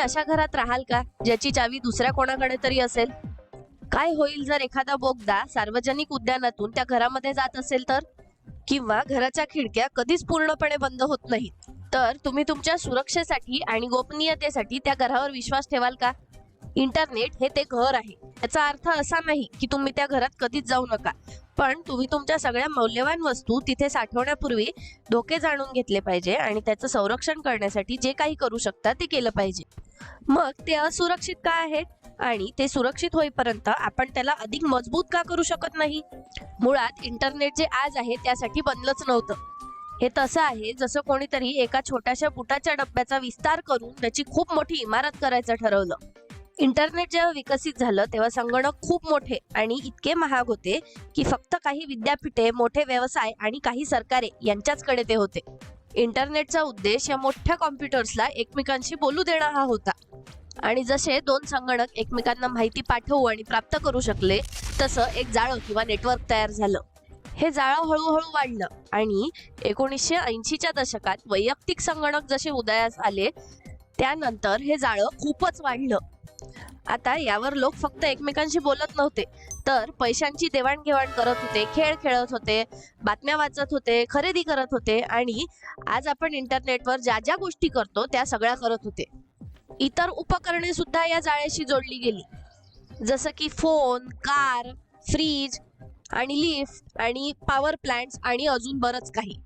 अशा घरात राहाल का ज्याची चावी दुसऱ्या कोणाकडे तरी असेल? काय होईल जर एखादा बोगदा सार्वजनिक उद्यानातून त्या घरामध्ये जात असेल तर? किंवा घराच्या खिडक्या कधीच पूर्णपणे बंद होत नाहीत तर तुम्ही तुमच्या सुरक्षेसाठी आणि गोपनीयतेसाठी त्या घरावर विश्वास ठेवाल का? इंटरनेट हे ते घर आहे, याचा अर्थ असा नाही की तुम्ही त्या घरात कधीच जाऊ नका, पण तुम्ही तुमच्या सगळ्या मौल्यवान वस्तू तिथे साठवण्यापूर्वी धोके जाणून घेतले पाहिजे आणि त्याचं संरक्षण करण्यासाठी जे काही करू शकता ते केलं पाहिजे. मग ते असुरक्षित का आहेत आणि ते सुरक्षित होईपर्यंत आपण त्याला अधिक मजबूत का करू शकत नाही? मुळात इंटरनेट जे आज आहे त्यासाठी बनलंच नव्हतं. हे तसं आहे जसं कोणीतरी एका छोट्याशा बुटाच्या डब्याचा विस्तार करून त्याची खूप मोठी इमारत करायचं ठरवलं. इंटरनेट जेव्हा विकसित झालं तेव्हा संगणक खूप मोठे आणि इतके महाग होते की फक्त काही विद्यापीठे, मोठे व्यवसाय आणि काही सरकारे यांच्याचकडे ते होते. इंटरनेटचा उद्देश या मोठ्या कॉम्प्युटर्सला एकमेकांशी बोलू देणं हा होता. आणि जसे दोन संगणक एकमेकांना माहिती पाठवू आणि प्राप्त करू शकले तसं एक जाळं किंवा नेटवर्क तयार झालं. हे जाळं हळूहळू वाढलं आणि 1980च्या दशकात वैयक्तिक संगणक जसे उदयास आले त्यानंतर हे जाळं खूपच वाढलं. आता यावर लोक फक्त एकमेकांशी बोलत नव्हते तर पैशांची देवाणघेवाण करत होते, खेळ खेळत होते, बातम्या वाचत होते, खरेदी करत होते आणि आज आपण इंटरनेटवर ज्या ज्या गोष्टी करतो त्या सगळ्या करत होते. इतर उपकरणे सुद्धा या जाळ्याशी जोडली गेली, जसं की फोन, कार, फ्रीज आणि लिफ्ट आणि पॉवर प्लांट्स आणि अजून बरंच काही.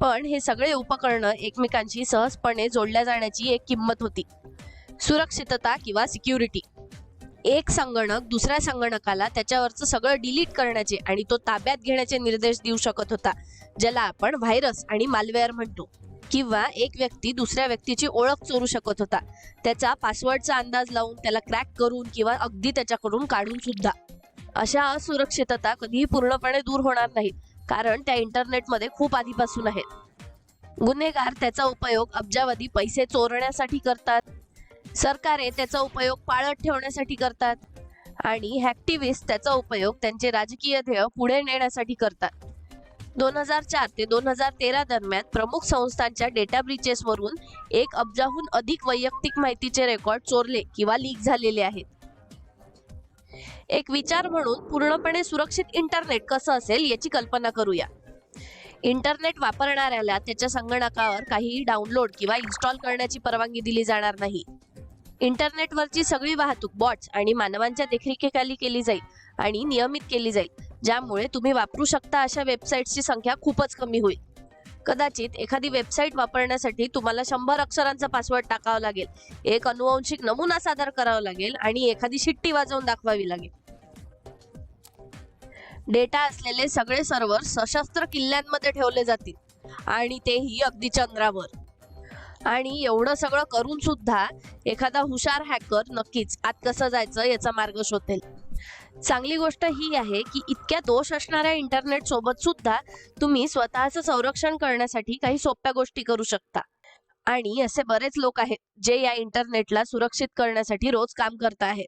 पण हे सगळे उपकरणं एकमेकांशी सहजपणे जोडल्या जाण्याची एक किंमत होती, सुरक्षितता किंवा सिक्युरिटी. एक संगणक दुसऱ्या संगणकाला त्याच्यावरचं सगळं डिलीट करण्याचे आणि तो ताब्यात घेण्याचे निर्देश देऊ शकत होता, ज्याला आपण व्हायरस आणि मालवेअर म्हणतो. किंवा एक व्यक्ती दुसऱ्या व्यक्तीची ओळख चोरू शकत होता, त्याचा पासवर्डचा अंदाज लावून त्याला क्रॅक करून किंवा अगदी त्याच्याकडून काढून सुद्धा. अशा असुरक्षितता कधीही पूर्णपणे दूर होणार नाहीत कारण त्या इंटरनेटमध्ये खूप आधीपासून आहेत. गुन्हेगार त्याचा उपयोग अब्जावधी पैसे चोरण्यासाठी करतात, सरकारे त्याचा उपयोग पाळत ठेवण्यासाठी करतात आणि हॅक्टिव्हिस्ट त्याचा उपयोग त्यांचे राजकीय ध्येय पुढे नेण्यासाठी करतात. 2004 ते 2013 दरम्यान प्रमुख संस्थांच्या डेटा ब्रीचेसवरून 1 अब्जाहून अधिक वैयक्तिक माहितीचे रेकॉर्ड चोरले किंवा लीक झालेले आहेत. एक विचार म्हणून पूर्णपणे सुरक्षित इंटरनेट कसं असेल याची कल्पना करूया. इंटरनेट वापरणाऱ्याला त्याच्या संगणकावर काहीही डाउनलोड किंवा इन्स्टॉल करण्याची परवानगी दिली जाणार नाही. इंटरनेटवरची सगळी वाहतूक बॉट्स आणि मानवांच्या देखरेखीखाली केली जाईल आणि नियमित केली जाईल, ज्यामुळे तुम्ही वापरू शकता अशा वेबसाईट्सची संख्या खूपच कमी होईल. कदाचित एखादी वेबसाईट वापरण्यासाठी तुम्हाला 100 अक्षरांचा पासवर्ड टाकावा लागेल, एक अनुवांशिक नमुना सादर करावा लागेल आणि एखादी शिट्टी वाजवून दाखवावी लागेल. डेटा असलेले सगळे सर्व्हर सशस्त्र किल्ल्यांमध्ये ठेवले जातील आणि तेही अगदी चंद्रावर. आणि एवढं सगळं करून सुद्धा एखादा हुशार हॅकर नक्कीच आत कसं जायचं याचा मार्ग शोधेल. चांगली गोष्ट ही आहे की इतक्या दोष असणाऱ्या इंटरनेट सोबत सुद्धा तुम्ही स्वतःचं संरक्षण करण्यासाठी काही सोप्या गोष्टी करू शकता. आणि असे बरेच लोक आहेत जे या इंटरनेटला सुरक्षित करण्यासाठी रोज काम करत आहेत.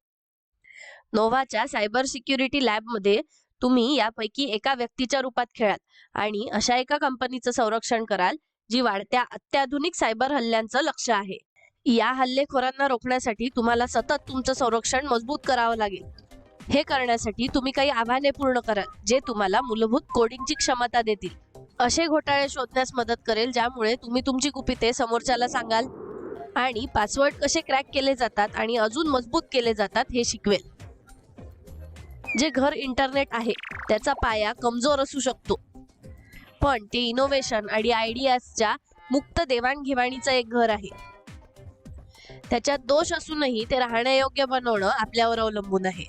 नोव्हाच्या सायबर सिक्युरिटी लॅबमध्ये तुम्ही यापैकी एका व्यक्तीच्या रूपात खेळाल आणि अशा एका कंपनीचं संरक्षण कराल जी वाढत्या अत्याधुनिक सायबर हल्ल्यांचं लक्ष आहे. या हल्लेखोरांना रोखण्यासाठी तुम्हाला सतत तुमचं संरक्षण मजबूत करावं लागेल. हे करण्यासाठी तुम्ही काही आव्हाने पूर्ण कराल जे तुम्हाला मूलभूत कोडिंगची क्षमता देतील. असे घोटाळे शोधण्यास मदत करेल ज्यामुळे तुम्ही तुमची गुपिते समोरच्याला सांगाल आणि पासवर्ड कसे क्रॅक केले जातात आणि अजून मजबूत केले जातात हे शिकवेल. जे घर इंटरनेट आहे त्याचा पाया कमजोर असू शकतो, पण ते इनोव्हेशन आणि आयडियाजच्या मुक्त देवाणघेवाणीचं एक घर आहे. त्याच्यात दोष असूनही ते राहण्यायोग्य बनवणं आपल्यावर अवलंबून आहे.